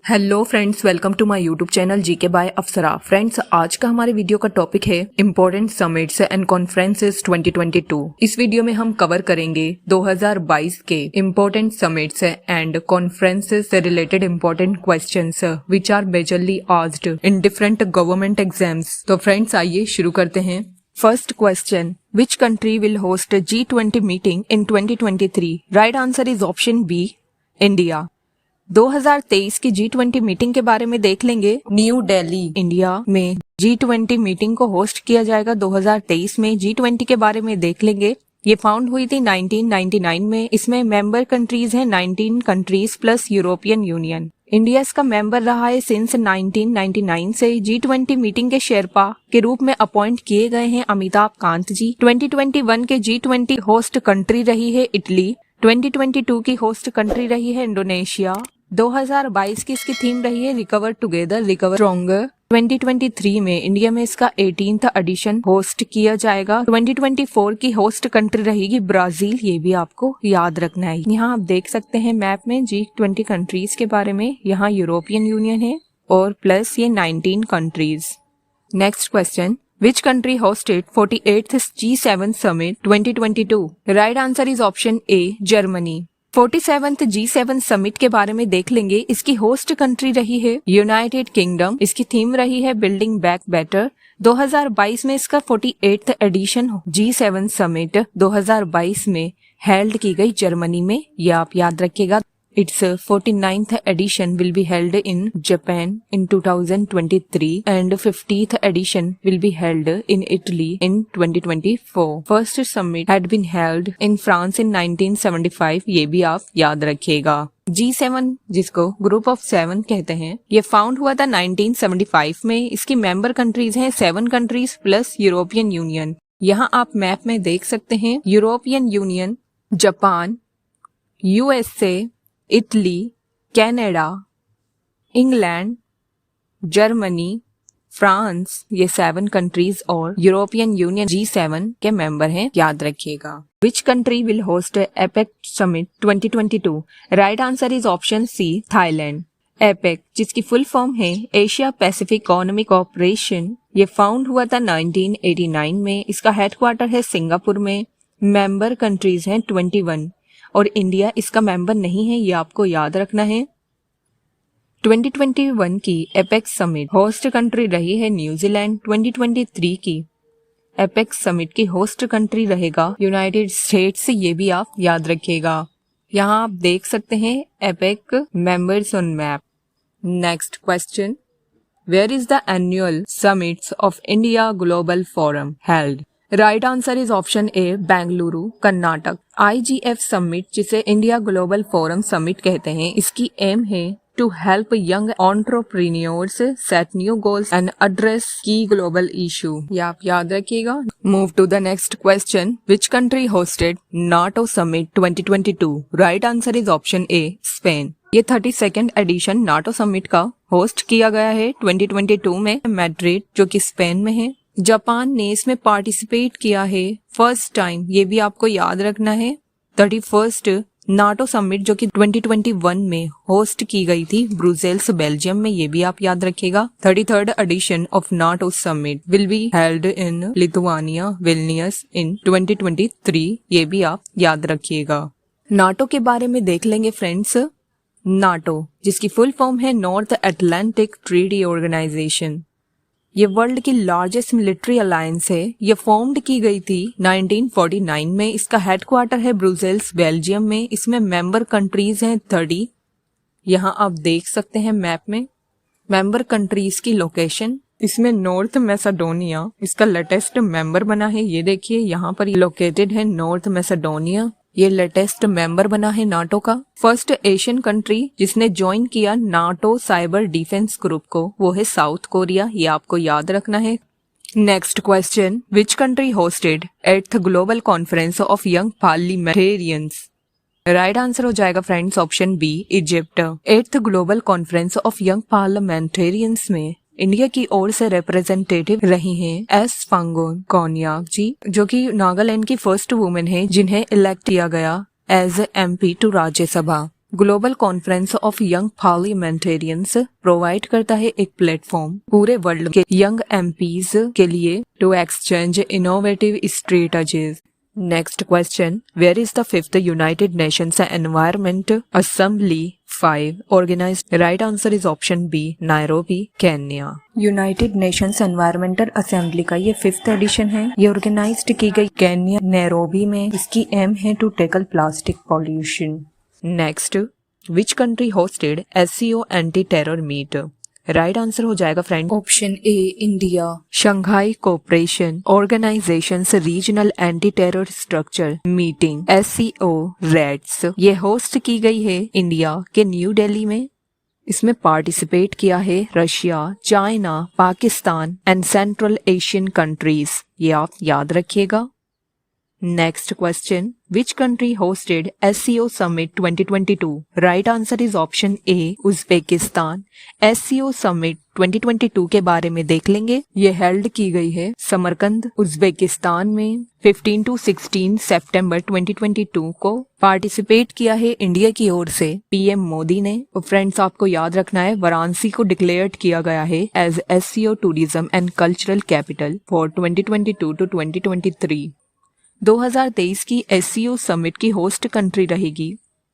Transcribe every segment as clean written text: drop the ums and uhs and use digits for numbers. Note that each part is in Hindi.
Hello friends, welcome to my YouTube channel GK by Apsara. Friends, आज का हमारे वीडियो का टॉपिक है इम्पोर्टेंट समिट्स एंड कॉन्फ्रेंसेस 2022। इस वीडियो में हम कवर करेंगे 2022 के इम्पोर्टेंट समिट्स एंड कॉन्फ्रेंसेस से related important questions which are majorly asked in different government exams. तो फ्रेंड्स, आइए शुरू करते हैं। First question, which country will host G20 meeting in 2023? Right answer is option B, India. 2023 की G20 मीटिंग के बारे में देख लेंगे। न्यू दिल्ली, इंडिया में G20 मीटिंग को होस्ट किया जाएगा 2023 में। G20 के बारे में देख लेंगे। ये फाउंड हुई थी 1999 में। इसमें मेंबर कंट्रीज हैं 19 countries plus European union. India इसका मेंबर रहा है सिंस 1999 से। G20 मीटिंग के शेरपा के रूप में अपॉइंट किए गए हैं अमिताभ कांत जी। 2021 के G20 होस्ट कंट्री रही है इटली। 2022 की होस्ट कंट्री रही है इंडोनेशिया। 2022 की इसकी थीम रही है रिकवर टुगेदर रिकवर स्ट्रॉन्गर। 2023 में इंडिया में इसका 18th एडिशन होस्ट किया जाएगा। 2024 की होस्ट कंट्री रहेगी ब्राजील। ये भी आपको याद रखना है। यहाँ आप देख सकते हैं मैप में G20 कंट्रीज के बारे में। यहाँ यूरोपियन यूनियन है और प्लस ये 19 countries. Next question, which country hosted 48th G7 Summit 2022? Right answer is option A, Germany. 47th G7 Summit के बारे में देख लेंगे। इसकी होस्ट कंट्री रही है यूनाइटेड किंगडम। इसकी थीम रही है बिल्डिंग बैक बेटर। 2022 में इसका 48th एडिशन G7 Summit 2022 में हेल्ड की गई जर्मनी में। ये आप याद रखिएगा। Its 49th edition will be held in Japan in 2023 and 50th edition will be held in Italy in 2024. First summit had been held in France in 1975. ये भी आप याद रखिएगा। G7 जिसको ग्रुप ऑफ 7 कहते हैं, ये फाउंड हुआ था 1975 में। इसकी मेंबर कंट्रीज हैं 7 कंट्रीज प्लस यूरोपियन यूनियन। यहाँ आप मैप में देख सकते हैं European union, Japan, USA, Italy, Canada, England, Germany, France, ये 7 कंट्रीज और यूरोपियन यूनियन G7 के मेंबर हैं, याद रखिएगा। Which country will host APEC summit 2022? Right answer is option C, Thailand. APEC जिसकी फुल फॉर्म है एशिया पैसिफिक इकोनॉमिक कोऑपरेशन, ये फाउंड हुआ था 1989 में। इसका हेडक्वार्टर है सिंगापुर में। मेंबर कंट्रीज हैं 21 और इंडिया इसका मेंबर नहीं है, ये आपको याद रखना है। 2021 की एपेक समिट होस्ट कंट्री रही है न्यूजीलैंड। 2023 की एपेक समिट की होस्ट कंट्री रहेगा यूनाइटेड स्टेट्स। ये भी आप याद रखिएगा। यहाँ आप देख सकते हैं APEC members on map. Next question, where is the annual summits of India global forum held? Right answer is option A, Bengaluru, Karnataka. IGF summit जिसे इंडिया ग्लोबल फोरम समिट कहते हैं, इसकी एम है to help young entrepreneurs set new goals and address key global issue. ये आप याद रखिएगा। Move to the next question, which country hosted NATO summit 2022? Right answer is option A, Spain. ये 32nd एडिशन नाटो समिट का होस्ट किया गया है 2022 में मैड्रिड, जो कि स्पेन में है। जापान ने इसमें पार्टिसिपेट किया है फर्स्ट टाइम, ये भी आपको याद रखना है। 31st नाटो समिट जो कि 2021 में होस्ट की गई थी ब्रुसेल्स, बेल्जियम में, ये भी आप याद रखिएगा। 33rd edition of NATO summit will be held in Lithuania, Vilnius in 2023। ये भी आप याद रखिएगा। नाटो के बारे में देख लेंगे फ्रेंड्स। नाटो जिसकी फुल फॉर्म है नॉर्थ अटलांटिक ट्रीटी ऑर्गेनाइजेशन, ये वर्ल्ड की लार्जेस्ट मिलिट्री अलायंस है। ये फॉर्म्ड की गई थी 1949 में। इसका हेडक्वार्टर है ब्रुसेल्स, बेल्जियम में। इसमें मेंबर कंट्रीज हैं 30। यहाँ आप देख सकते हैं मैप में मेंबर कंट्रीज की लोकेशन। इसमें नॉर्थ मैसेडोनिया इसका लेटेस्ट मेंबर बना है। ये देखिए यहाँ पर लोकेटेड है नॉर्थ मैसेडोनिया। ये लेटेस्ट मेंबर बना है नाटो का। फर्स्ट एशियन कंट्री जिसने ज्वाइन किया नाटो साइबर डिफेंस ग्रुप को, वो है साउथ कोरिया। ये आपको याद रखना है। Next question, which country hosted 8th global conference of young parliamentarians? Right answer हो जाएगा friends option B, Egypt. 8th global conference of young parliamentarians में इंडिया की ओर से रिप्रेजेंटेटिव रही हैं एस फांगोन कोन्याक जी, जो कि नागालैंड की फर्स्ट वुमेन है जिन्हें इलेक्ट किया गया as MP to Rajya Sabha. Global conference of young parliamentarians provide करता है एक प्लेटफॉर्म पूरे वर्ल्ड के यंग एमपीज के लिए to exchange innovative strategies. Next question, where is the fifth United Nations environment assembly 5 organised? Right answer is option B, Nairobi, Kenya. United Nations environmental assembly का ये 5th एडिशन है। ये ऑर्गेनाइज्ड की गई केन्या नैरोबी में। इसकी एम है to tackle plastic pollution. Next, which country hosted SCO anti terror meet? Right answer हो जाएगा friend option A, India. Shanghai cooperation organisation regional anti terror structure meeting SCO RATS ये होस्ट की गई है इंडिया के न्यू दिल्ली में। इसमें पार्टिसिपेट किया है Russia, China, Pakistan and central Asian countries. ये आप याद रखिएगा। Next question, which country hosted SCO summit 2022? Right answer is option A, Uzbekistan. SCO summit 2022 के बारे में देख लेंगे। ये हेल्ड की गई है समरकंद, उज्बेकिस्तान में 15 to 16 सितंबर 2022 को। पार्टिसिपेट किया है इंडिया की ओर से PM मोदी ने। और फ्रेंड्स आपको याद रखना है वाराणसी को डिक्लेयर्ड किया गया है as SCO tourism and cultural capital for 2022 to 2023। 2023 की SCO समिट की होस्ट कंट्री रहेगी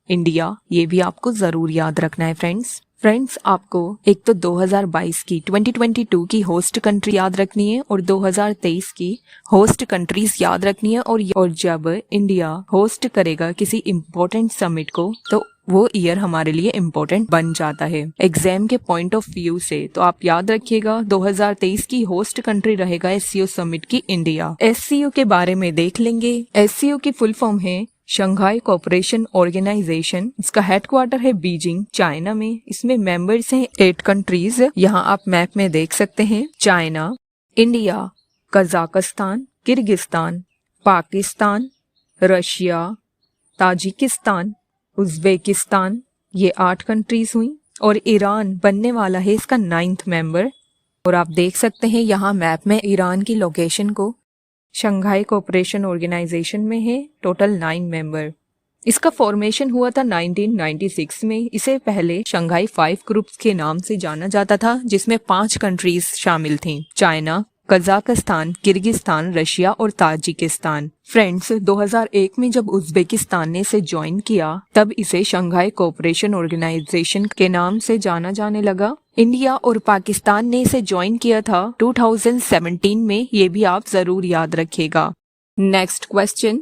इंडिया। ये भी आपको जरूर याद रखना है फ्रेंड्स आपको एक तो 2022 की 2022 की होस्ट कंट्री याद रखनी है और 2023 की होस्ट कंट्रीज याद रखनी है। और जब इंडिया होस्ट करेगा किसी इम्पोर्टेंट समिट को तो वो ईयर हमारे लिए इम्पोर्टेंट बन जाता है एग्जाम के पॉइंट ऑफ व्यू से। तो आप याद रखिएगा 2023 की होस्ट कंट्री रहेगा SCO समिट की इंडिया। SCO के बारे में देख लेंगे। SCO की फुल फॉर्म है शंघाई कोऑपरेशन ऑर्गेनाइजेशन। इसका हेडक्वार्टर है बीजिंग, चाइना में। इसमें मेंबर्स हैं 8 कंट्रीज। यहाँ आप मैप में देख सकते हैं China, India, Kazakhstan, Kyrgyzstan, Pakistan, Russia, Tajikistan, Uzbekistan. ये 8 कंट्रीज हुई और ईरान बनने वाला है इसका 9th मेंबर। और आप देख सकते हैं यहाँ मैप में ईरान की लोकेशन को। शंघाई कोऑपरेशन ऑर्गेनाइजेशन में है टोटल 9 मेंबर। इसका फॉर्मेशन हुआ था 1996 में। इसे पहले शंघाई 5 ग्रुप्स के नाम से जाना जाता था जिसमें 5 कंट्रीज शामिल थीं, चाइना, कजाकिस्तान, किर्गिस्तान, रशिया और ताजिकिस्तान। फ्रेंड्स 2001 में जब उज्बेकिस्तान ने इसे ज्वाइन किया तब इसे शंघाई कोऑपरेशन ऑर्गेनाइजेशन के नाम से जाना जाने लगा। इंडिया और पाकिस्तान ने इसे ज्वाइन किया था 2017 में। ये भी आप जरूर याद रखिएगा। Next question,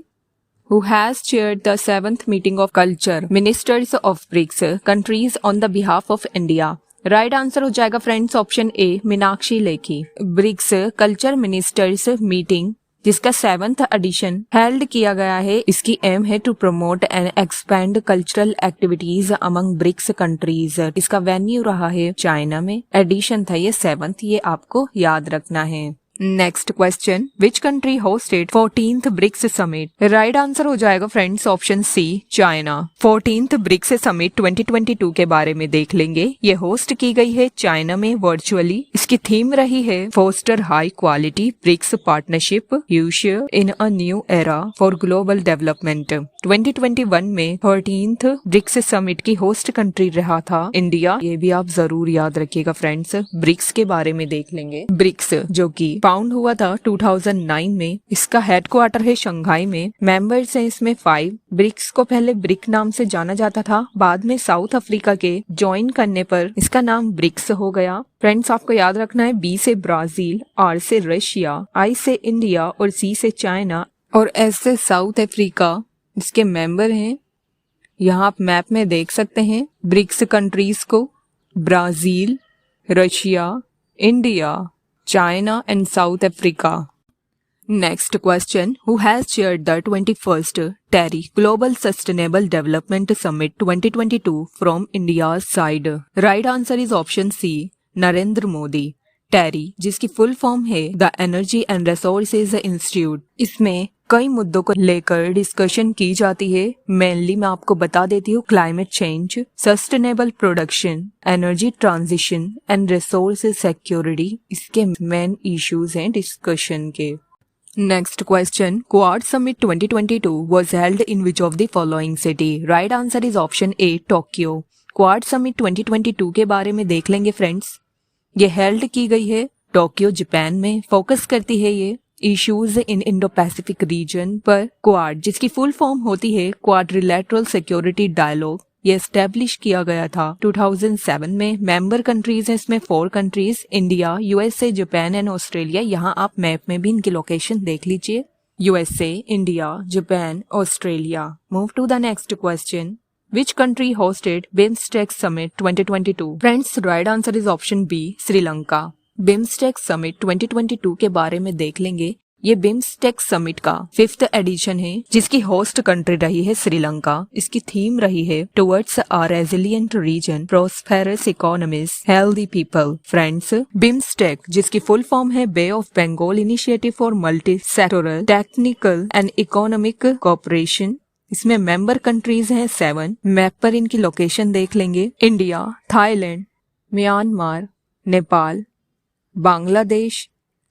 Who has chaired the 7th meeting of culture ministers of BRICS countries on the behalf of India? Right answer हो जाएगा friends option A, Meenakshi Lekhi. BRICS culture ministers meeting जिसका 7th एडिशन हेल्ड किया गया है। इसकी एम है to promote and expand cultural activities among BRICS countries. इसका वेन्यू रहा है चाइना में। एडिशन था ये 7th, ये आपको याद रखना है। Next question, which country hosted 14th BRICS summit? Right answer हो जाएगा friends option C, China. 14th BRICS summit 2022 के बारे में देख लेंगे। ये होस्ट की गई है चाइना में वर्चुअली। इसकी थीम रही है foster high quality BRICS partnership usher in a new era for global development. 2021 में 13th ब्रिक्स समिट की होस्ट कंट्री रहा था इंडिया। ये भी आप जरूर याद रखिएगा फ्रेंड्स। ब्रिक्स के बारे में देख लेंगे। ब्रिक्स जो कि फाउंड हुआ था 2009 में। इसका हेडक्वार्टर है शंघाई में। मेंबर्स हैं इसमें 5। ब्रिक्स को पहले ब्रिक नाम से जाना जाता था, बाद में साउथ अफ्रीका के ज्वाइन करने पर इसका नाम ब्रिक्स हो गया। फ्रेंड्स आपको याद रखना है B से ब्राजील, R से रशिया, I से इंडिया और C से चाइना और S से साउथ अफ्रीका इसके मेंबर हैं। यहाँ आप मैप में देख सकते हैं ब्रिक्स कंट्रीज को, Brazil, Russia, India, China and South Africa. Next question, who has chaired the 21st TERI Global Sustainable Development Summit 2022 from India's side? Right answer is option C, Narendra Modi. TERI जिसकी फुल फॉर्म है the energy and resources institute. इसमें कई मुद्दों को लेकर डिस्कशन की जाती है। मेनली मैं आपको बता देती हूँ climate change, sustainable production, energy transition and resource security इसके मेन इश्यूज हैं डिस्कशन के। Next question. Quad Summit 2022 was held in which of the following city? Right answer is option A, Tokyo. Quad Summit 2022 के बारे में देख लेंगे फ्रेंड्स। ये हेल्ड की गई है टोक्यो जापान में। फोकस करती है ये issues in Indo Pacific region पर। क्वाड जिसकी फुल फॉर्म होती है क्वाड्रिलैटरल सिक्योरिटी डायलॉग, ये एस्टेब्लिश किया गया था 2007 में। मेंबर कंट्रीज है इसमें 4 countries, India, USA, Japan and Australia. यहाँ आप मैप में भी इनकी लोकेशन देख लीजिए, USA, India, Japan, Australia. Move to the next question. Which country hosted BIMSTEC Summit 2022? Friends, right answer is option B, Sri Lanka. BIMSTEC Summit 2022 के बारे में देख लेंगे। ये BIMSTEC Summit का 5th एडिशन है जिसकी होस्ट कंट्री रही है श्रीलंका। इसकी थीम रही है towards a resilient region, prosperous economies, healthy people. Friends, BIMSTEC जिसकी फुल फॉर्म है bay of Bengal initiative for multi sectoral technical and economic cooperation. इसमें मेंबर कंट्रीज हैं 7। मैप पर इनकी लोकेशन देख लेंगे, India, Thailand, Myanmar, Nepal, Bangladesh,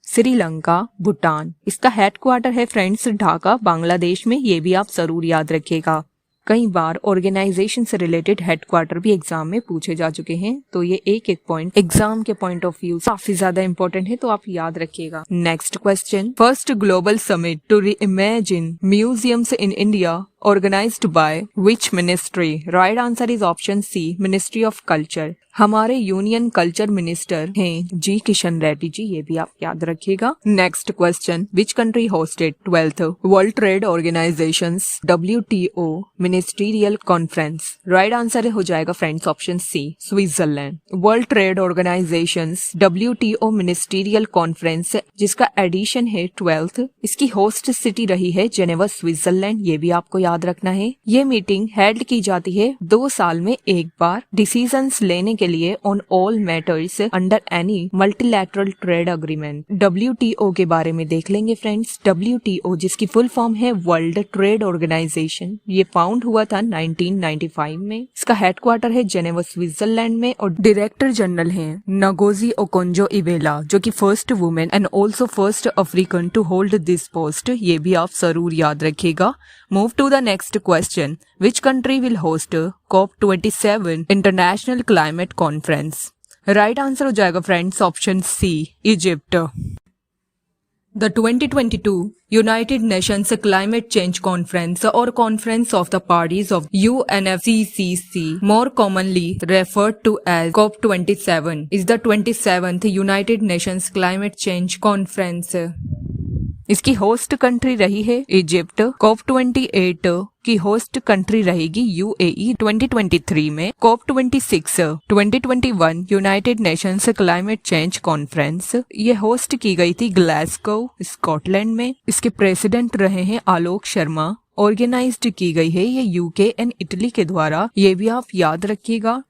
Sri Lanka, Bhutan. इसका हेडक्वार्टर है फ्रेंड्स ढाका, बांग्लादेश में। ये भी आप जरूर याद रखिएगा। कई बार ऑर्गेनाइजेशन से रिलेटेड हेडक्वार्टर भी एग्जाम में पूछे जा चुके हैं, तो ये एक पॉइंट एग्जाम के पॉइंट ऑफ व्यू काफी ज्यादा इंपॉर्टेंट है, तो आप याद रखिएगा। Next question. First global summit to reimagine museums in India organized by which ministry? Right answer is option C, Ministry of Culture। हमारे यूनियन कल्चर मिनिस्टर हैं जी किशन रेड्डी जी, ये भी आप याद रखिएगा। Next question. Which country hosted 12th world trade organizations WTO ministerial conference? Right answer हो जाएगा friends option C, Switzerland. World trade organizations WTO ministerial conference जिसका एडिशन है 12th, इसकी होस्ट सिटी रही है जेनेवा, स्विट्जरलैंड। ये भी आपको याद रखना है। ये मीटिंग हेल्ड की जाती है 2 साल में एक बार डिसीजंस लेने के लिए on all matters under any multilateral trade agreement. WTO के बारे में देख लेंगे फ्रेंड्स। WTO जिसकी फुल फॉर्म है वर्ल्ड ट्रेड ऑर्गेनाइजेशन, ये फाउंड हुआ था 1995 में। इसका हेडक्वार्टर है जेनेवा, स्विट्जरलैंड में और डायरेक्टर जनरल हैं नगोजी ओकोंजो इवेला, जो कि first women and also first African to hold this post. ये भी आप जरूर याद रखिएगा। Move to the next question. Which country will host COP27 international climate conference? Right answer हो जाएगा friends option C, Egypt. The 2022 United Nations Climate Change Conference or Conference of the Parties of UNFCCC, more commonly referred to as COP27, is the 27th United Nations Climate Change Conference। इसकी होस्ट कंट्री रही है इजिप्ट। COP28 की होस्ट कंट्री रहेगी UAE 2023 में। COP26 2021 United Nations climate change conference, ये होस्ट की गई थी ग्लासगो, स्कॉटलैंड में। इसके प्रेसिडेंट रहे हैं आलोक शर्मा। ऑर्गेनाइज्ड की गई है ये UK एंड इटली के द्वारा, ये भी आप याद रखिएगा।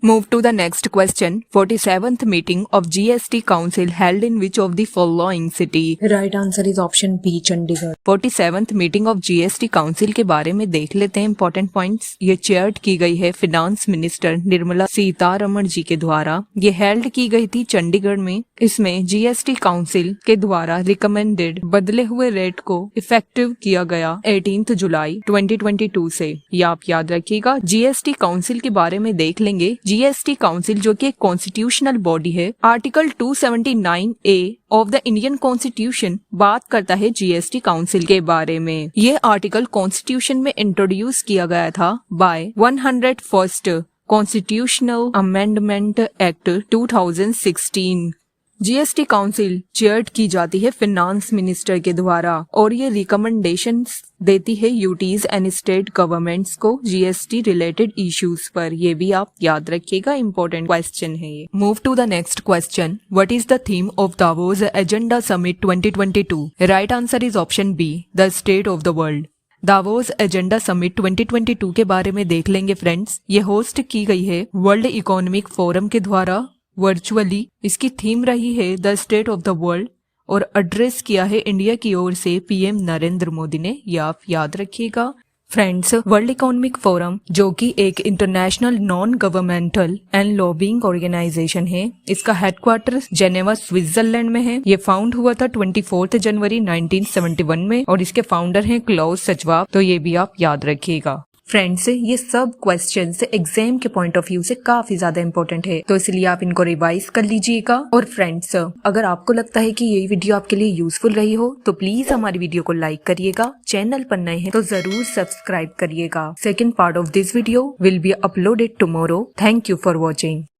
Move to the next question. 47th meeting of GST Council held in which of the following city? Right answer is option B, Chandigarh. 47th meeting of GST Council के बारे में देख लेते हैं इंपॉर्टेंट पॉइंट्स। ये चेयर्ड की गई है फिनांस मिनिस्टर निर्मला सीतारमण जी के द्वारा। ये हेल्ड की गई थी चंडीगढ़ में। इसमें GST काउंसिल के द्वारा रिकमेंडेड बदले हुए रेट को इफेक्टिव किया गया 18 जुलाई 2022 से। ये आप याद रखिएगा। GST काउंसिल के बारे में देख लेंगे। GST काउंसिल जो कि एक कॉन्स्टिट्यूशनल बॉडी है, article 279A of the Indian constitution बात करता है GST काउंसिल के बारे में। ये आर्टिकल कॉन्स्टिट्यूशन में इंट्रोड्यूस किया गया था by 101st constitutional amendment act 2016। GST council chaired की जाती है फिनांस मिनिस्टर के द्वारा और ये रिकमेंडेशंस देती है यूटीज एंड स्टेट गवर्नमेंट्स को GST रिलेटेड इश्यूज पर। ये भी आप याद रखिएगा, इंपॉर्टेंट क्वेश्चन है ये। Move to the next question. What is the theme of Davos agenda summit 2022? Right answer is option B, the state of the world. Davos agenda summit 2022 के बारे में देख लेंगे फ्रेंड्स। ये होस्ट की गई है वर्ल्ड इकोनॉमिक फोरम के द्वारा वर्चुअली। इसकी थीम रही है the state of the world और एड्रेस किया है इंडिया की ओर से PM नरेंद्र मोदी ने। ये आप याद रखिएगा। फ्रेंड्स, वर्ल्ड इकोनॉमिक फोरम जो कि एक international non governmental and lobbying organization है, इसका हेडक्वार्टर जेनेवा स्विट्जरलैंड में है। ये फाउंड हुआ था 24 जनवरी 1971 में और इसके फाउंडर हैं क्लाउस श्वाब, तो ये भी आप याद रखिएगा। फ्रेंड्स, ये सब क्वेश्चंस एग्जाम के पॉइंट ऑफ व्यू से काफी ज्यादा इंपॉर्टेंट है, तो इसलिए आप इनको रिवाइज कर लीजिएगा। और फ्रेंड्स, अगर आपको लगता है कि ये वीडियो आपके लिए यूजफुल रही हो तो प्लीज हमारी वीडियो को लाइक करिएगा। चैनल पर नए हैं तो जरूर सब्सक्राइब करिएगा। Second part of this video will be uploaded tomorrow. Thank you for watching.